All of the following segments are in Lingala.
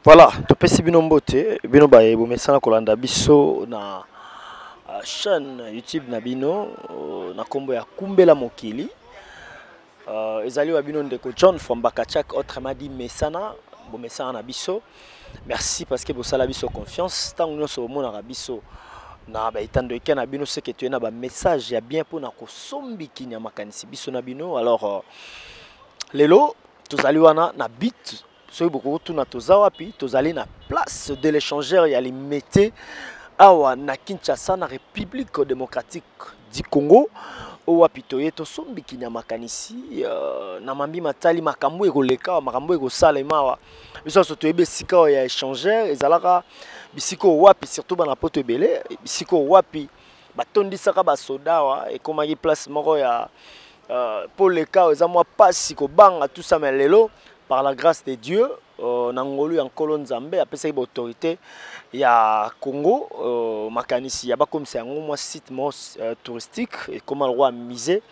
Voilà, topesi bino mbote, bino baye bomesana kolanda biso na chaîne YouTube na bino na kombo ya Kumbela Mokili. Ezali wa bino ndeko John from Bakachak, autrement dit mesana, bomesana na biso. Merci parce que bosala biso confiance. Tant nous sommes na biso na ba itando eke na bino ce que tu na ba message ya bien pour na kosombi kinya makanisi biso na bino. Alors lelo tozali wana na bit soki beaucoup tuna toza wapi tozali na place de l'échangeur ya limete awa na Kinshasa na République démocratique du Congo wapi toye tosombi kinya makanisi na mambi matali makambo ekoleka makambo ekosalema wa biso so toyebe sika ya échangeur ezalaka bisiko wapi surtout bana poto ebele bisiko wapi batondisaka ba soda wa ekomaki place moko ya pour le cas eza mwa pasi kobanga tout ça mais lelo par la grâce de Dieu nangolu ya nkolo nzambe apesaki ba autorité ya Congo makanisi ya bakomisa yango mwa site mo touristique et comme le roi misé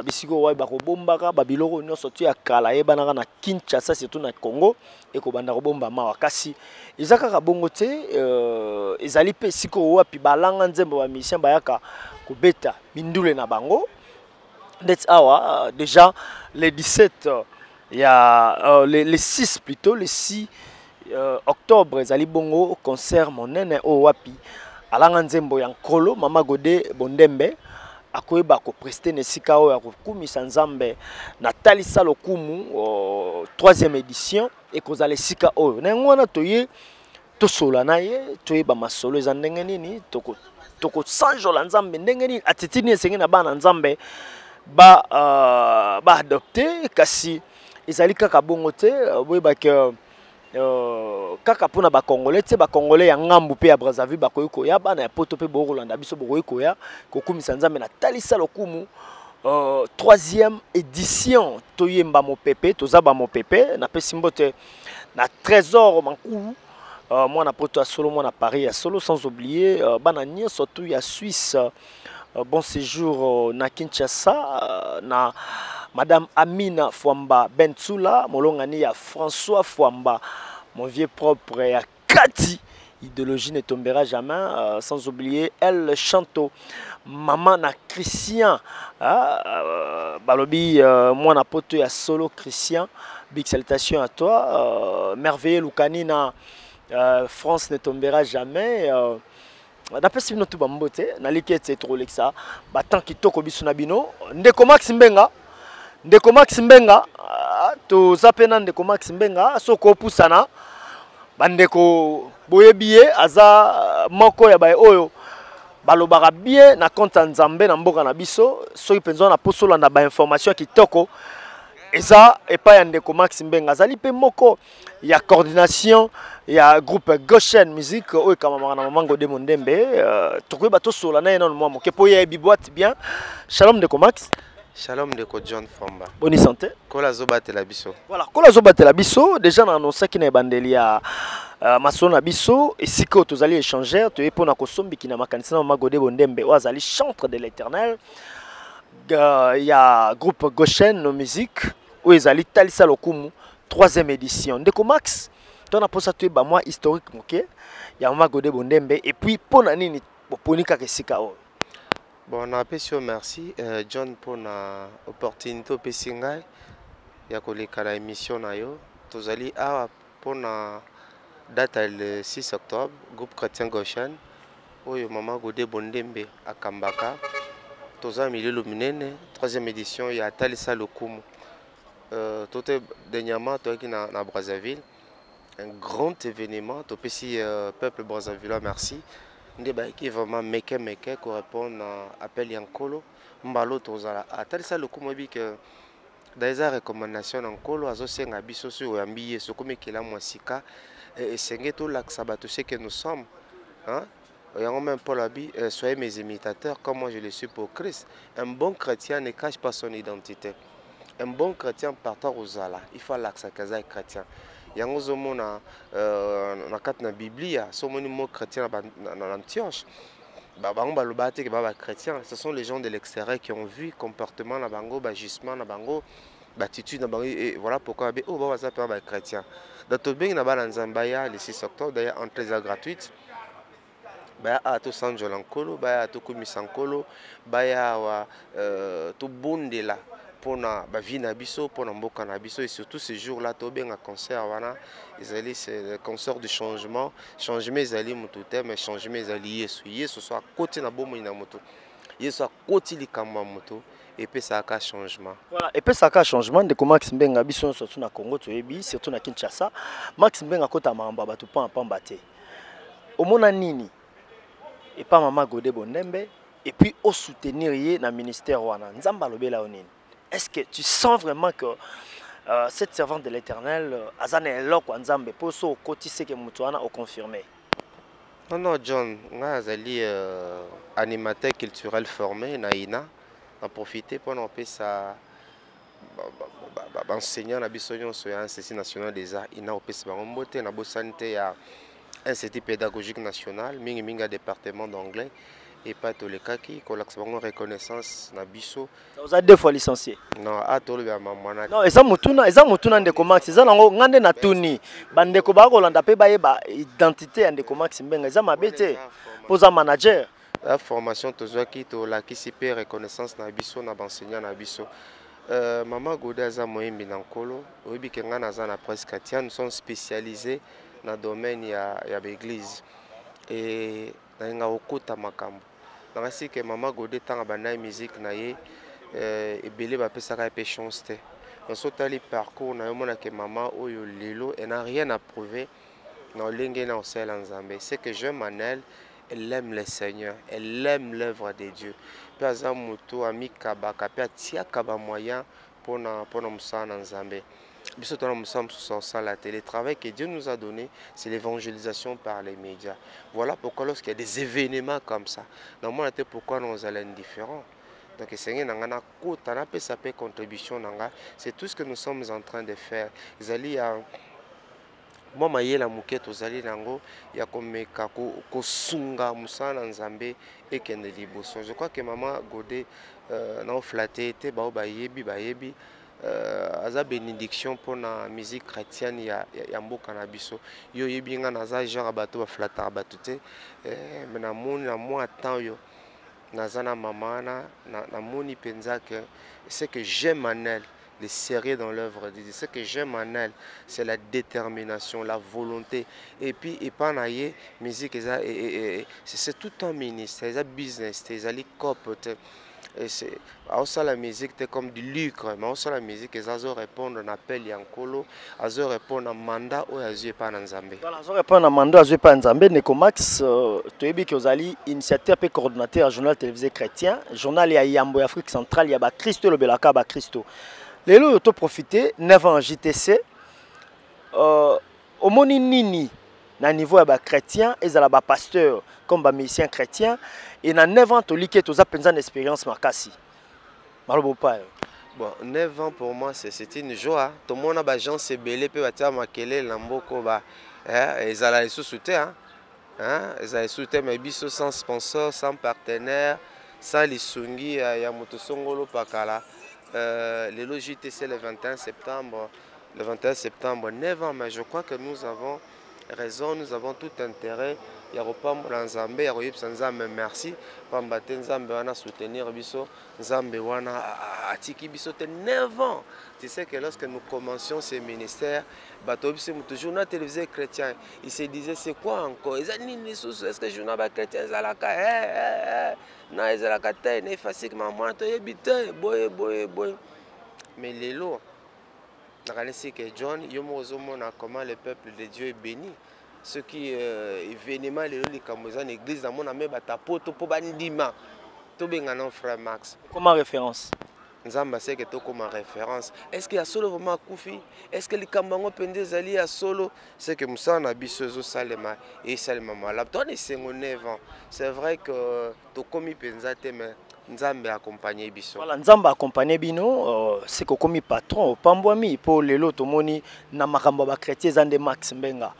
bisiko wa bakobombaka babiloko nyonso tu ya kala yebanaka na Kinshasa surtout na Congo et kobanda kobomba mawa kasi ezaka bongo te ezali pe siko wapi balanga nzembo ba mission bayaka kobeta mindule na bango. That's hour déjà les 17 il y a les 6 plutôt les 6 octobre ezali bongo concert monene o wapi alanga nzembo ya nkolo mama Godé Bondembe akoyeba ko prester nesika o ya kokumisa nzambe na talisa lokumu 3e édition et kozala sika oyo na ngwana toye tosola na ye toyeba masolo eza ndenge nini toko sanjola nzambe ndenge nini atitini esengi na bana nzambe ba adopté kasi ezali kaka bongo te boyeba ke kaka pona ba congolais te ba congolais ya ngambu pe ya Brazzaville bakoyi koya bana ya poto pe bokolanda biso bokoyi koya kokumisa nzambe na talisa lokumu 3e édition toyemba mopepe tozaba mopepe na pesi mbote na trésor mankulu mwana poto ya solo mwana Paris ya solo sans oublier bana nyonso tu ya Suisse bon séjour na Kinshasa na Madame Amina Fwamba Bentsula molongani ya François Fwamba mon vieux propre ya Kati idéologie ne tombera jamais sans oublier elle Chanto maman na Christian balobi mwana poto ya solo Christian big salutation à toi merveilleux Lukani na France ne tombera jamais napesi bino tu bambote naliki ete trolexa batan kitoko biso na bino ndeko Max Mbenga toza pe na ndeko Max Mbenga soko opusana bandeko boyebiye aza moko ya baye oyo balobaka bien na compte nzambe na mboka na biso soki penza na posola na ba information kitoko eza epa ya ndeko Max Mbenga azali pe moko ya coordination ya groupe Goshen musique oyo kamamaka na mama Godé Bondembe tokoyeba tosola na ye nano mwa moke po yebi boîte bien. Shalom ndeko Max. Shalom ndeko John Famba. Bonne santé. Kola zobatela biso. Voilà, kola zobatela biso déjà na annoncaki na ebandeli ya masolo na biso esika tozali échanger toye pona kosombiki na makanisi na mama Godé Bondembe oyo azali chantre de l'Éternel ya groupe Goshen no musique oyo ezali talisa lokumu 3e édition ndeko Max tona posa toyeba mwa historique moke ya mama Godé Bondembe et puis pona nini boponi kaka esika oyo. Bon na pesio merci John pour na opportunité opesi ngai ya koleka na émission na yo tozali awa pona date le 6 octobre groupe chrétien Goshen oyo mama Godé Bondembe akambaka toza mililo minene 3e édition ya talisa lokumu tote dernièrement toyaki na Brazzaville un grand événement topesi peuple brazzavillois merci nde bayaki vraiment meke ko répondre à appel ya nkolo mbalo tozala atalisa lokumu oyebi ke daeza recommandation na nkolo azosenga biso so oyambi ye sokomekela mwa sika esenge tolakisa bato ce que nous sommes yango même Paul abi soyez mes imitateurs comme moi je le suis pour Christ. Un bon chrétien ne cache pas son identité. Un bon chrétien partant aux ala il faut l'accès kaza chrétien yango zomona na kat na biblia somoni mo chrétien na Antioche bango baloba te ke ba chrétien ce sont les gens de l'extérieur qui ont vu comportement na bango ba jugement na bango l'attitude et voilà pourquoi oh bah ça peut être chrétien Datobeng na bana nzambaya le 6 octobre d'ailleurs entrée gratuite. Baya a to sanjo lankolo, baya to kumisankolo, baya wa to bondela pona ba vie na biso, pona mboka na biso et surtout ce jour-là to benga concert wana, ezali c'est le concert du changement, changement ezali mutu te mais changement ezali Yesu. Yesu so akoti na bomo ina mutu. Yesu akoti likamwa mutu et puis ça a changement. Voilà, et puis ça a changement de comment Max Mbenga biso surtout na Congo toyebi, surtout na Kinshasa, Max Mbenga kota mamba batu pa pamba te. Omona nini? Et pas Maman Godé Bondembe, et puis au soutenir le ministère Wana. Nzamba lobela onini. Est-ce que tu sens vraiment que cette servante de l'Éternel, Azane Eloko Nzambe, pour ce côté c'est que Moutouana a confirmé? Non, non, John, nga azali animateur culturel formé, naïna, a profité pour nous ça. Enseignant na biso nyonso ya Institut national des arts, ina opesa bango mbote na bosante ya Institut pédagogique national, mingi département d'anglais et pas tous les cas qui collectivement reconnaissance na biso. Vous avez deux fois licencié. Non, à tout le monde. Non, eza mutuna ndeko Max, eza nango ngande na tuni. Bandeko ba kolanda pe ba yeba identité ya ndeko Max Mbenga, eza mabete. Poza manager. La formation tozwaki to la kisipe reconnaissance na biso na enseignant na biso. Maman Godé aza moyembi na nkolo, oyebi ke nga naza na presse chrétienne, nous sommes spécialisés dans le domaine ya l'église et na okota makambo. Dans ce que Maman Godé tanga bana musique na ye ebele ba pesaka pe chance te. Dans ce tali parcours na yomona ke maman oyo lelo elle n'a rien à prouver dans lenge na osela nzambe. C'est que je Manel, elle aime le Seigneur, elle aime l'œuvre de Dieu. Pe aza moto ami kabaka pe atia kaba moyen pona musana nzambe. Sur la télé, le travail que Dieu nous a donné, c'est l'évangélisation par les médias. Voilà pourquoi lorsqu'il y a des événements comme ça, normalement, c'est pourquoi nous allons indifférents. Donc, c'est contribution, c'est tout ce que nous sommes en train de faire. Moi, je suis je crois que Maman Godé n'a flatté, aza bénédiction pour la musique chrétienne ya mboka na biso yo yebinga naza genre bato ba flatter bato te mais na moni na moi temps yo naza na mama na moni penza que c'est que j'aime Manel le sérieux dans l'œuvre de Dieu. Ce que j'aime en elle, c'est la détermination, la volonté. Et puis, et pas naïe, musique, c'est tout un ministère, c'est un business, c'est un cop. Et c'est aussi la musique c'est comme du lucre, mais aussi la musique ils ont répondre à un appel yankolo, ils ont répondre à un mandat ou ils ont pas nzambe. Voilà, ils ont répondre à un mandat ils ont pas nzambe. Neko Max, tu es bien que vous allez initiateur et coordonnateur journal télévisé chrétien, journal ya Yambo Afrique centrale, ya ba Christo le belaka ba Christo. Lelo yo to profiter 9 ans JTC. Au moni nini na niveau ya ba chrétien et za ba pasteur comme ba musicien chrétien. Et dans 9 ans, tu as une expérience makasi. Bon, 9 ans pour moi, c'était une joie. Tout le monde a des gens qui belé pe batia makele lamboko ba ils allaient soutien ils allaient soutien mais biso sans sponsor, sans partenaire, sans lisungi ya moto songolo pakala. Le logité c'est le 21 septembre. Le 21 septembre, 9 ans, mais je crois que nous avons raison, nous avons tout intérêt. Il y a pas Nzambe, il y a Nzambe merci. Pambate Nzambe wana soutenir biso, Nzambe wana atiki biso te 9 ans. Tu sais que lorsque nous commencions ces ministères, bato biso toujours na télévisé chrétien, ils se disaient c'est quoi encore? Est-ce que journal chrétien zalaka na ezalaka te ne facilement moi to yebite boye. Mais les lots c'est que John, comment le peuple de Dieu est béni. Ce qui est événement, les l'église, dans mon ami, batapoto, pour bandima. Tout bien, frère Max. Comment référence? Nzamba c'est que tout comme référence. Est-ce qu'il y a solo vraiment Koufi? Est-ce que les Kambango pendez ali à solo? C'est que Moussa n'a bisozo salema et salema malab. Toi, c'est 9 ans. C'est vrai que tu commis penzate mais Nzambe accompagné biso. Voilà, Nzambe accompagné bino, c'est que comme patron, pambouami pour les lots tomoni na makamba ba chrétien zande Max Mbenga.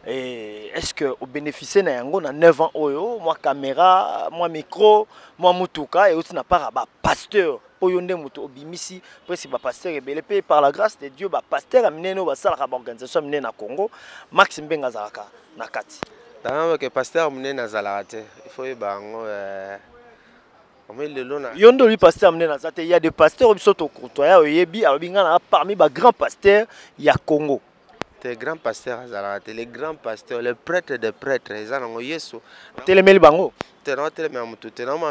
Et est-ce que au bénéficier na yango na 9 ans oyo, moi caméra, moi micro, moi mutuka et aussi na pas ba pasteur. oyo nde moto obimisi presque ba pasteur ebele pe par la grâce de Dieu ba pasteur amineno ba sala ka ba organisation aminene na Congo Max Mbenga zalaka na kati. Tant que pasteur aminene azalaka te il faut bango Yondo lui pasteur amené na zate, il y a des pasteurs biso to côtoya oyebi alobinga parmi ba grands pasteurs ya Congo. Les grands pasteurs azalaka, les grands pasteurs, les prêtres des prêtres, ils ont Yesu. Telemeli bango. Tenant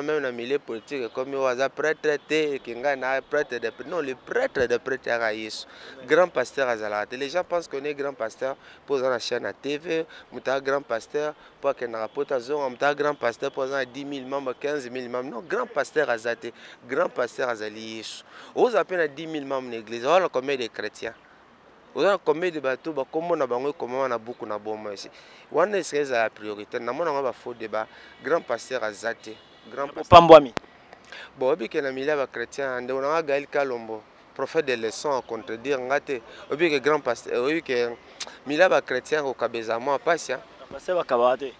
même dans milieu politique comme waza prêtre te kinga na prêtre des non le prêtre des prêtres à Yesu. Grand pasteur azalaka. Les gens pensent qu'on est grand pasteur pour dans la chaîne à TV, muta grand pasteur pour que na rapporte zone, muta grand pasteur pour dans 10 000 membres, 15 000 membres. Non, grand pasteur azate, grand pasteur azali Yesu. Aux à peine 10 000 membres l'église, voilà combien de chrétiens. Vous avez combien de bateaux, comment on a beaucoup de bombes ici. On est la priorité. Nous avons un faux débat. Grand pasteur Azate. Grand Pambouami. Bon, obi que na milieu ba chrétien, on a Gaël Kalombo, prophète de leçons à contredire ngate. Obi que grand pasteur, obi que milieu ba chrétien au kabeza moi patient. Pasteur bakabate.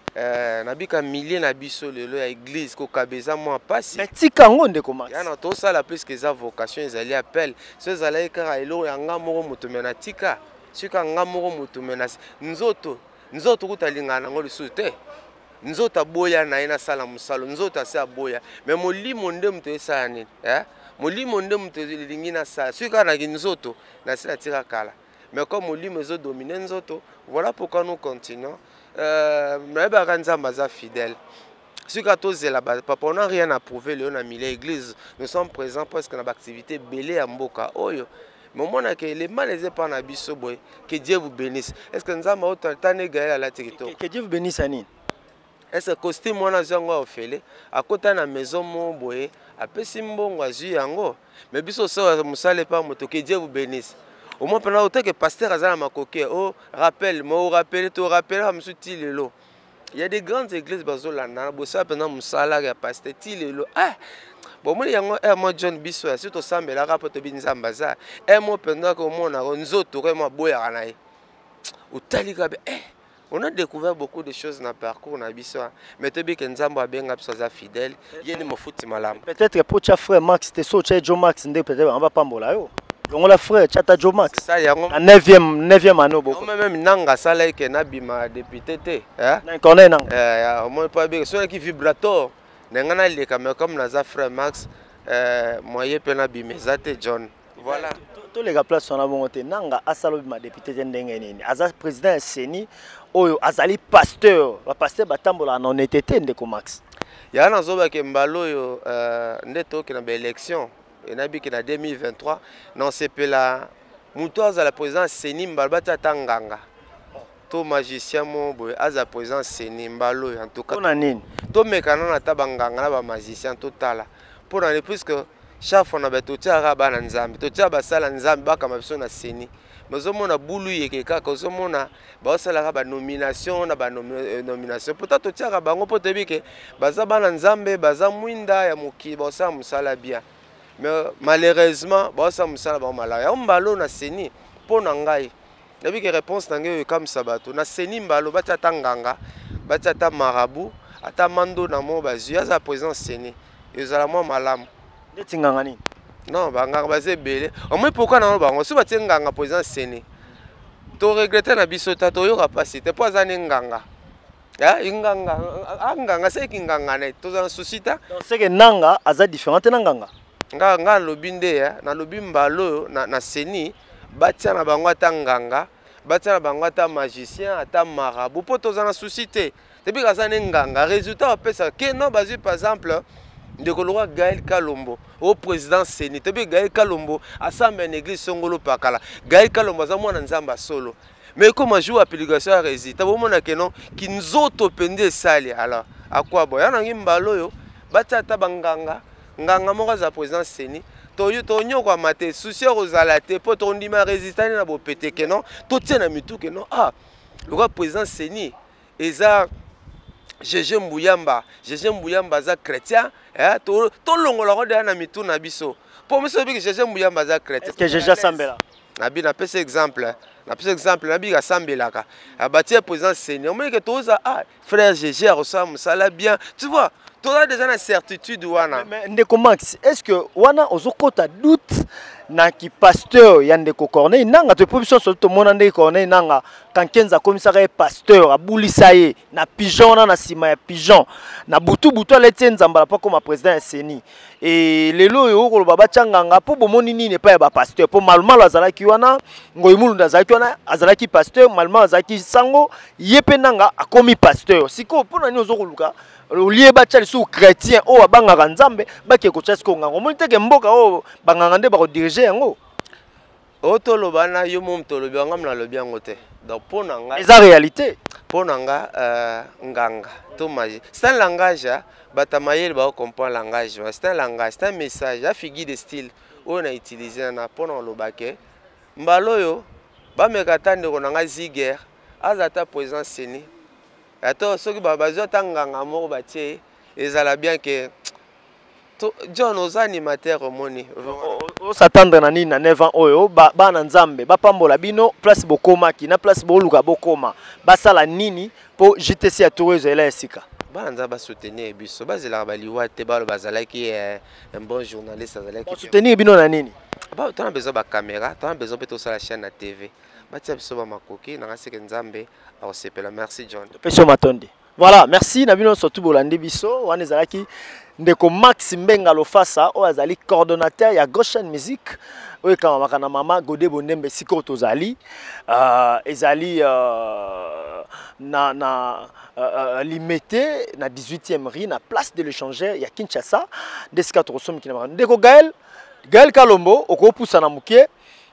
Nabika milieu na biso lelo ya église ko kabeza moi patient. Mais tika ngonde comment? Ya na to ça la plus que ça vocation ils allaient appel. Ceux allaient kara elo ya ngamoro mutumena tika. Sika ngamoro mutumena nzoto. Nzoto kutalingana ngoli sute. Nzota boya na ina sala musalo nzota se aboya mais molimo nde mto esa nini molimo nde mto lingina sa sika na nzoto na sila tira kala mais comme molimo zo dominer nzoto voilà pourquoi nous continuons mais ba kanzamba za fidèle sika tozela papa on n'a rien à prouver le na milieu église nous sommes présents presque dans l'activité belé ya mboka oyo mais moi na que les malaisés par na biso boy que Dieu vous bénisse est-ce que nzamba autant tane gaël à la territoire que Dieu vous bénisse ani. Est-ce que costume moi na zongo ofele akota na maison mo boye apesi mbongo azu yango mais biso so musale pa moto que Dieu vous bénisse au moins pendant autant que pasteur azala makoke oh rappelle moi rappelle to rappelle amsuti lelo il y a des grandes églises bazolanda bosa pendant musala ya pasteur ti lelo bon moi yango moi John biso ya surtout sambela rapport binzamba za moi pendant que mona nzoto vraiment boya kanaye utalika be on a découvert beaucoup de choses dans le parcours, mais tu sais que nous avons bien fidèle. Il y a des foot malam. Peut-être pour tes frère Max, tu sais Joe Max, peut-être on va pas mbola yo. Donc la frère, tu as Joe Max. Ça y est. En 9e année beaucoup. Même nanga ça là que nabima député té. Hein? Connais nanga. Moi pas bien. Ceux qui vibrateur, nanga les caméras comme naza frère Max, moyen pe nabima zate John. Voilà. Tous les gars place sont là bon nanga asalo ma député ndenge nini. Aza président Seni oyo azali pasteur, ba pasteur batambola na honnêteté ndeko Max. Ya na zoba ke mbalo yo ndeto ke na ba élection et na bi ke na 2023 non c'est pe la muto azala président Seni mbalo tanganga. To magicien mo boy aza président Seni mbalo en tout cas. Ona nini? To mekana na tabanganga na ba magicien total. Pour en plus que chaque fois on a tout tia ba na nzambe to tia ba sala nzambe ba kama biso na Seni. Nous avons boulou yeke kaka ozomona ba sala ba nomination na ba nomination peut-être tiaka bango po tebike baza bana nzambe baza mwinda ya muki ba sa musala bien mais malheureusement ba sa musala ba mala ya mbalo na Seni po na ngai tebike réponse nange comme sabato na Seni mbalo batata nganga batata marabout ata mando na mo bazu ya za président Seni ezala mo malamu ndeti nganga nini. Non, banganga bazé belé. Au moins pourquoi non bango si batie nganga président Seni. To regretter na biso ta to yo capacité pas zane nganga. Ya nganga nganga c'est ki nganga ne to za susita. Donc c'est que nanga aza différente na nganga. Nganga lobinde ya na lobi mbalo na Seni batia na bango ta nganga, batia na bango ta magicien, ata marabout po to za na susité. Depuis ka zane nganga résultat opesa que non bazu par exemple de Kolora Gaël Kalombo au président Seni tebe Gaël Kalombo assemble une église songolo pakala Gaël Kalombo za mwana nzamba solo mais comme joue application à résultat bon mona que non qui nous auto pende sali alors à quoi boya na ngimbalo yo batata banganga nganga moko za président Seni to nyo kwa mate souci ozala te po to ndima résultat na bo pété que non to tiena mitu que non le président Seni eza Jeje Mbuyamba za chrétien to longola ko na mitu na biso po miso bi Jeje Mbuyamba za chrétien que Jeje Sambela na bi na pese exemple na bi ka sambelaka abatie président Seni on me que toza frère Jeje reçoit musala bien tu vois tu as déjà une certitude wana. Mais ndeko Max, est-ce que wana ozokota doute na ki pasteur ya ndeko Corneille nanga to proposition surtout mona ndeko Corneille nanga kankenza komisaka pasteur abulisa ye na pigeon na sima ya pigeon na butu aleti nzambala pa comme président ya Seni et lelo yo ko baba changanga po bomoni nini pa ya ba pasteur po malmal azalaki wana ngoyi mulunda azalaki wana azalaki pasteur malmal azalaki sango yepe nanga akomi pasteur siko pona ni ozokoluka lié bachali sous chrétien o abanga nzambe bake ko chasko ngango monite ke mboka o banganga nde ba ko diriger yango Oto lobana yo mom to lobi ngam na lobi yango te donc pona nga eza réalité pona nga nganga to magie c'est un langage batamayel ba comprendre langage c'est un langage c'est un message a figure de style on a utilisé na pona lobake mbaloyo ba mekatande ko nga ziger azata présence Seni ato soki babazo tanganga moko batie ezala bien que John aux animateurs omoni o s'attendre na nini na 9 ans oyo ba na nzambe ba pambola bino place bokoma ki na place boluka bokoma basala nini po JTC ya toureuse ela esika ba nzamba soutenir biso bazela ba liwa te ba bazala ki un bon journaliste azala ki soutenir bino na nini ba tona besoin ba caméra tona besoin peut la chaîne na TV batia biso ba makoki na ngaseke nzambe a osepela merci John peso matondi voilà merci na bino surtout bolandi biso wana ezalaki ndeko Max Mbenga Lofasa o azali coordonnateur ya Goshen Music oyo kama makana mama Godé Bondembe siko tozali ezali na limité na 18e rue na place de l'échangeur ya Kinshasa desika tokosomi kina ndeko Gaël Kalombo okopusa na mukie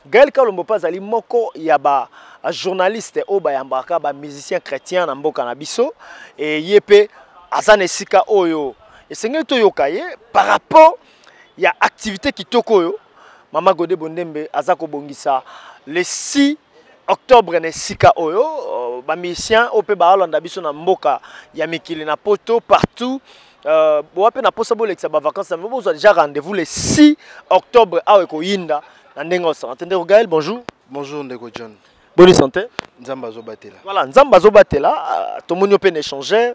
Gaël Kalombo pas azali moko ya ba journaliste o ba yambaka ba musicien chrétien na mboka na biso et yepe azane sika oyo et sengeli to yokaye par rapport ya activité kitoko yo mama Godé Bondembe azako bongisa le 6 octobre ne sika oyo ba musicien o pe ba alanda biso na mboka ya mikili na poto partout boape na posa bolekisa ba vacances mais vous déjà rendez-vous le 6 octobre awe ko yinda na ndengo sa entendez Gaël bonjour bonjour ndeko John bonne santé nzamba zobatela voilà nzamba zobatela to monyo pe échanger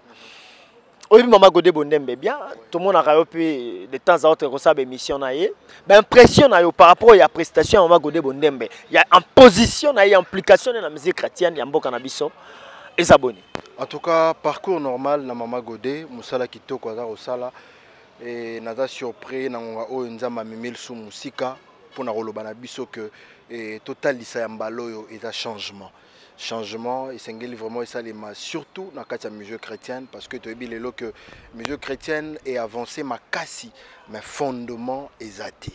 oui mama Godé Bondembe bien tout le monde a rappelé de temps à autre que ça émission na yé ben impression na yo par rapport à la prestation mama Godé Bondembe il y a en position na y implication dans la musique chrétienne ya mboka na biso les abonnés en tout cas parcours normal na mama Godé musala kitoko za osala et naza surpris na ngonga o nzamba mimil su musika pona koloba na biso que total lisa ya mbaloyo eza changement et sengeli vraiment et ça les surtout dans la musique chrétienne parce que tu as dit que musique chrétienne est avancée makasi mais fondement est athée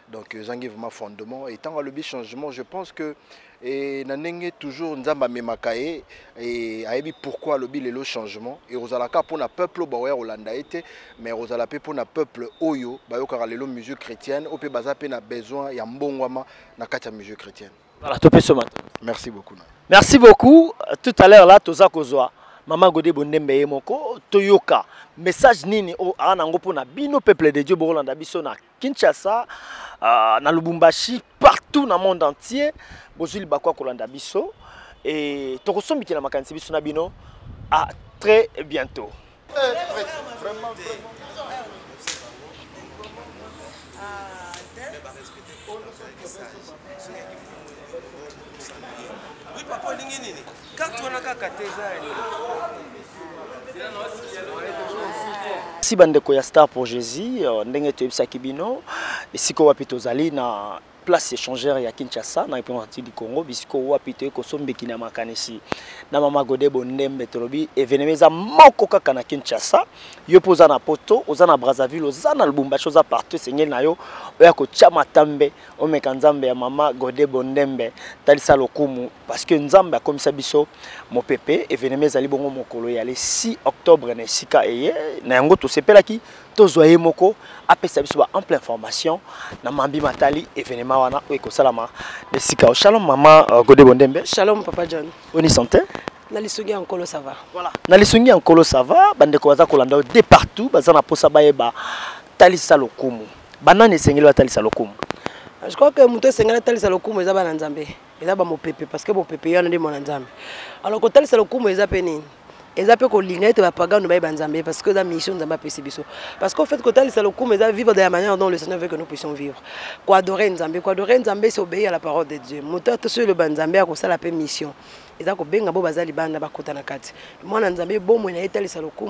donc zangi vraiment fondement et tant le changement je pense que et nanenge toujours nzamba memakaye et aibi pourquoi le lelo changement et rozalaka pour na peuple boya Holanda été mais rozala pe pour na peuple oyo bayoka lelo musique chrétienne au pe baza pe na besoin ya mbongwama na katia musique chrétienne. Voilà, topé ce matin. Merci beaucoup. Merci beaucoup. Tout à l'heure là, toza kozwa Mama Godé Bondembe moko toyoka message nini o anango pona bino peuple de Dieu bolanda biso na Kinshasa na Lubumbashi partout dans le monde entier bozuli bakwa kolanda biso et tokosombiki na makanisi biso na bino à très bientôt. Vraiment. Oui, papa, quand tu as si bandeko ya Star pour Jésus ndenge toyebisaki bino esiko wapi tozali na place échangeur ya Kinshasa na République du Congo bisiko wapi to ekosombeki na makanisi na mama Godé Bondembe tolobi événement moko kaka na Kinshasa yo poza na poto oza na Brazzaville oza na Lubumbashi oza partout sengeli na yo oya ko chama tambe o meka nzambe ya mama Godé Bondembe talisa lokumu parce que nzambe akomisa biso mopepe événement ezali bongo mokolo ya le 6 octobre na sika eye na yango to sepelaki tozoye moko apesa biso ba ample information na mambi matali événement wana ko salama le sika. Shalom mama Godé Bondembe. Shalom papa John. Oni santé. Na lisungi ankolo ça va. Voilà. Na lisungi ankolo ça va bandeko baza kolanda de partout baza na posa bayeba talisa lokumu. Banane sengeli talisa lokumu. Je crois que muto sengela talisa lokumu eza bana nzambe. Eza ba mopepe parce que mopepe yana ndi mona nzambe. Alors ko talisa lokumu eza pe nini? Et ça peut qu'on ligne et bapagan nous banzambe parce que la mission d'amba pesibiso. Parce qu'au fait que tel c'est le coup mais vivre de la manière dont le Seigneur veut que nous puissions vivre. Quoi adorer Nzambe, c'est obéir à la parole de Dieu. Moto to sur le banzambe a ça la mission. Et ça ko benga bo bazali banda bakota na kati. Mwana Nzambe bo mo na tel c'est le coup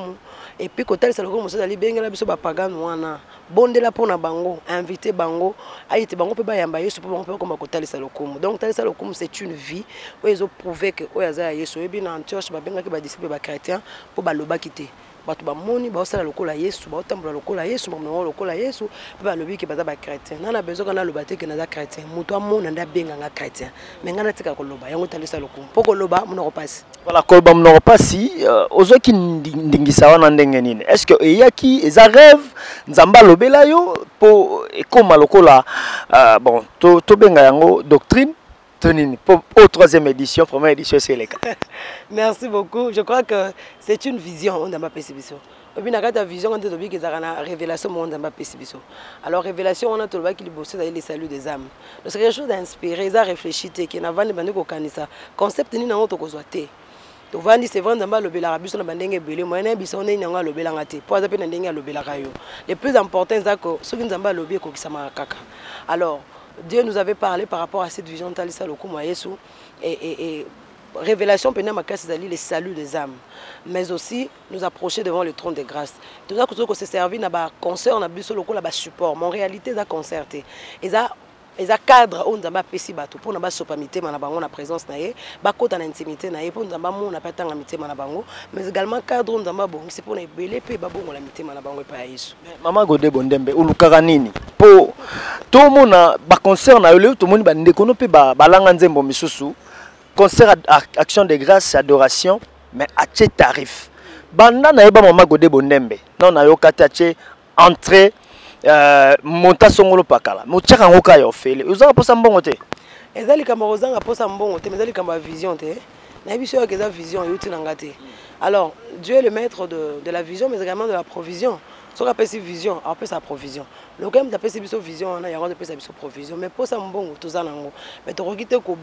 et puis ko tel c'est le coup ça ali benga la biso bapagan wana. Bondela pona bango, inviter bango, aïté bango peut ba yamba Yesu pour bango comme ko tel c'est le coup. Donc tel c'est le coup c'est une vie où ils ont prouvé que oyaza Yesu et bien en church ba benga ke ba disciple ba chrétien pour ba loba quitter. Batu ba moni ba osala lokola Yesu ba otambola lokola Yesu ba mona lokola Yesu ba lobi ke baza ba chrétien nana besoin kana loba te ke na za chrétien muto amona nda benga nga chrétien mais ngana tika ko loba yango talisa lokumu poko loba mona ko passe voilà kolba mona ko passi ozoki ndingisa wana ndenge nini est-ce que eyaki eza rêve nzamba lobela yo po ekoma lokola bon to benga yango doctrine pour la troisième édition, première édition, c'est le cas. Merci beaucoup. Je crois que c'est une vision on ma pessibiso. Et puis la vision on dit que ça a révélation on ma pessibiso. Alors révélation on a tout le qui bosse les saluts des âmes. Donc c'est quelque chose d'inspiré, ça réfléchir qui n'a pas de kanisa. Concept ni na autre chose té. Donc vandi c'est vrai dans le bela biso na bandenge belé moyen biso on est nga le bela ngate. Pour ça pe na ndenge le bela kayo. Le plus important c'est que ceux qui nzamba lobi ko kisama kaka. Alors Dieu nous avait parlé par rapport à cette vision de Talisa Lokumu Yesu et révélation pendant les saluts des âmes, mais aussi nous approcher devant le trône de grâce. Tout ça que se servi na ba concert na biso lokola ba support, mais en réalité ça concerté. Et ça cadre on nzamba pesi bato pour na ba sopamité na bango na présence na ye, ba kota na intimité na ye pour nzamba mo na patanga mitema na bango, mais également cadre on nzamba bon c'est pour na belé pe ba bongo la mitema na bango pa Yesu. Maman Godé Bondembe ulukaka nini po to mona ba concert na yo to moni ba ndeko no pe ba balanga nzembo misusu concert action de grâce adoration mais à quel tarif banda na yeba Maman Godé Bondembe non na yo kati ache entrée monta songolo pakala mochaka ngoka yo fele uzanga posa mbongo te ezali kamba ozanga posa mbongo te mais ezali kamba vision te na biso que za vision yuti na ngate. Alors Dieu est le maître de la vision mais également de la provision. Ce qu'on appelle vision, on appelle ça provision. Le quand même appelle ça vision, on a y a appelle ça provision mais pour ça mbongo tout ça nango. Mais to rekite ko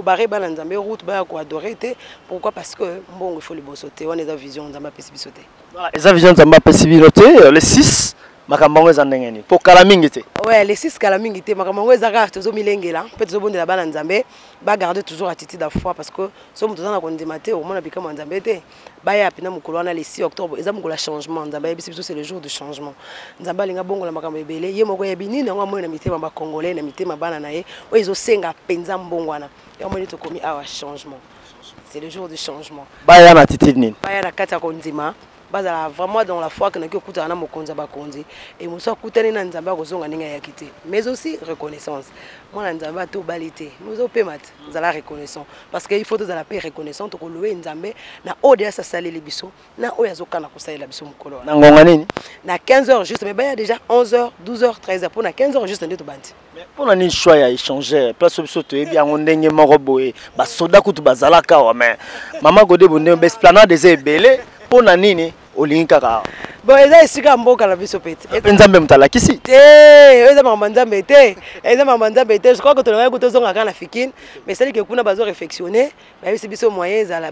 barrer ba nzambe route ba ko adorer te pourquoi parce que mbongo il faut le bossoter on est dans vision nzamba pesi bisote. Voilà, eza vision nzamba pesi bisote le 6 makambango eza ndenge ni po kala mingi te. Ouais, les 6 kala mingi te makambango eza ka tozo milengela peut tozo bondela bana nzambe ba garder toujours attitude de foi parce que so mutu na kondima te au moins bikama nzambe te ba ya pina mukolo wana le 6 octobre eza mukolo changement nzambe biso c'est le jour du changement nzambe linga bongo la makambo ebele ye moko ya binini ngo moyo na mitema ba congolais na mitema bana na ye o ezo senga penza mbongo wana ya moni to komi awa changement c'est le jour du changement ba ya na attitude nini ba ya na kata kondima bazala vraiment dans la foi que naki okuta na mokonza bakonzi et moso akutani na nzambe akozonga ninga ya kité mais aussi reconnaissance moi nzambe to balité nous opemat zala reconnaissant parce que il faut de la paix reconnaissant to louer nzambe na odia sa saleli biso na oyazoka na kosalela biso mukolo na ngonga nini na 15h juste mais ba ya déjà 11h 12h 13h pour na 15h juste ndeto banti mais pour na ni choix ya échanger place biso to ebi yango ndenge moko boye ba soda kutu bazalaka wa mais Maman Godé Bondembe esplanade des ebele pour na nini olinkaka bon eza esika mboka na biso pete nzambe mutalakisi te eza mama nzambe te eza mama nzambe te je crois que tolonga kutozonga kana fikine mais c'est que kuna bazo réflexionner ba bisi biso moyen za la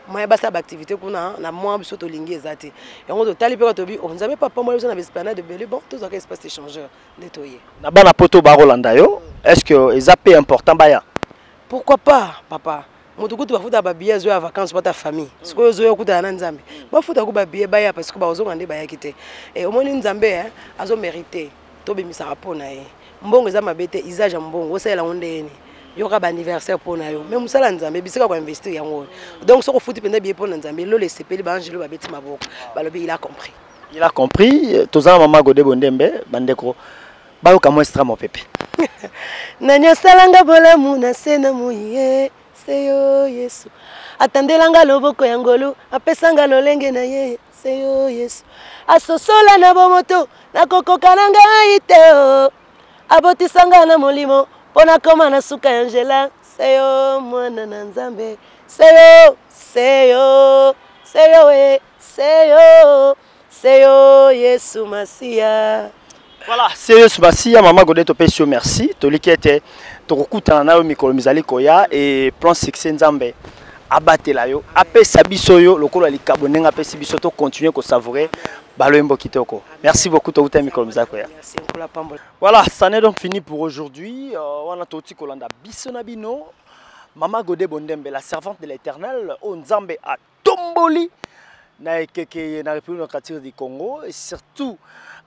moyen basa activité kuna na moi biso tolingi ezate yango to tali pe tobi on nzambe papa moi biso na esplanade de belé bon tous espace échangeur netoyer na bana poto ba Rolanda yo est-ce que ezape important baya pourquoi pas papa mutukutu bafuta ba billet zo ya vacances pour ta famille ce que zo yokuta na nzambe bafuta ku ba billet baya parce que ba ozonga nde baya kite et au moins nzambe azo mériter to bimisa rapona ye mbongo za mabete usage ya mbongo osala ondeni yoka ba anniversaire pona yo même musala nzambe bisika ko investir yango donc soko futi penda billet pona nzambe lo le sepeli ba angelo ba beti maboko balobi il a compris tozana Maman Godé Bondembe bandeko bayoka mo extra mo pepe nanya salanga bolamu na sena muye seyo Yesu atandelanga loboko ya ngolu apesanga lolenge na ye seyo Yesu asosola na bomoto na kokoka na ngai te o abotisanga na molimo pona koma na suka ya Angela seyo mwana na nzambe seyo seyo seyo seyo seyo Yesu Masia. Voilà, c'est Yesu Masia. Maman Godé topesio merci. Tolikete tokokutana na yo mikolo mizali koya et plan succès nzambe abatela yo apesa biso yo lokola likabo ndenge apesi biso to continuer ko savourer baloyembo kitoko. Merci beaucoup to uta mikolo mizako ya. Merci pour la pambola. Voilà, ça n'est donc fini pour aujourd'hui. On a toti kolanda biso na bino. Mama Godé Bondembe, la servante de l'Éternel, au Nzambe à Tomboli, na République démocratique du Congo, et surtout,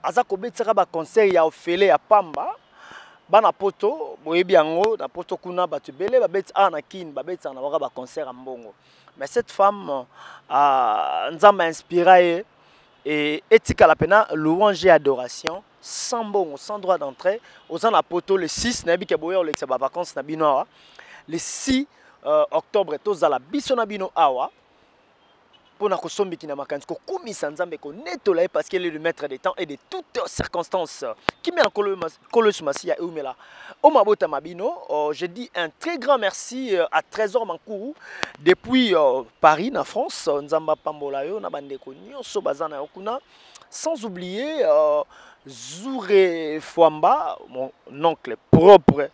Azako Betsera ba concert ya Ofele ya Pamba, bana poto, boyebiango, na poto kuna batubele, babet ana kin, babet na waka ba concert à Mbongo. Mais cette femme, Nzambe a inspiré et etika la pena louange et adoration, sans bon, sans droit d'entrée, aux en poto le 6, na bike boye olexa ba vacances na binoa. Le 6 octobre, tous à la Bissonabino Awa. Pour na kosombi ki na makanzi ko kumisa nzambe ko netolaye parce qu'il est le maître des temps et de toutes circonstances. Qui met en colosse masia et umela. Oma bota mabino, je dis un très grand merci à Trésor Mankourou depuis Paris, en France, nzamba pambola yo na bandeko nyonso bazana yokuna. Sans oublier Zouré Fwamba, mon oncle propre.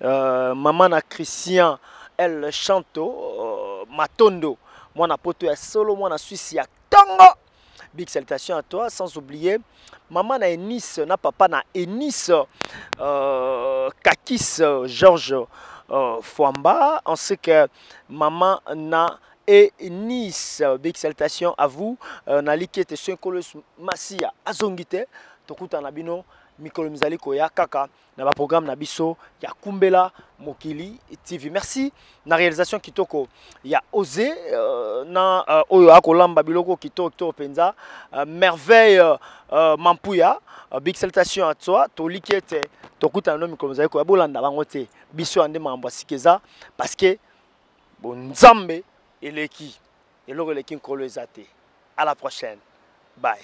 Maman na Christian El Chanto Matondo moi na poto ya solo moi na Suisse ya Tango big salutation à toi sans oublier maman na Enis na papa na Enis Kakis Georges Fwamba ainsi que maman na Enis big salutation à vous na likete Senkolos Masia azongite tokuta na bino mikolo mizali koya kaka na ba programme na biso ya Kumbela Mokili TV. Merci na réalisation kitoko ya Osé na oyo akolamba biloko kitoko penza merveille Mampuya big salutation à toi to likete tokuta no mikolo mizali koya bolanda bango te biso ande mambo sikeza parce que bon nzambe eleki eloko eleki nkolo ezate. À la prochaine, bye.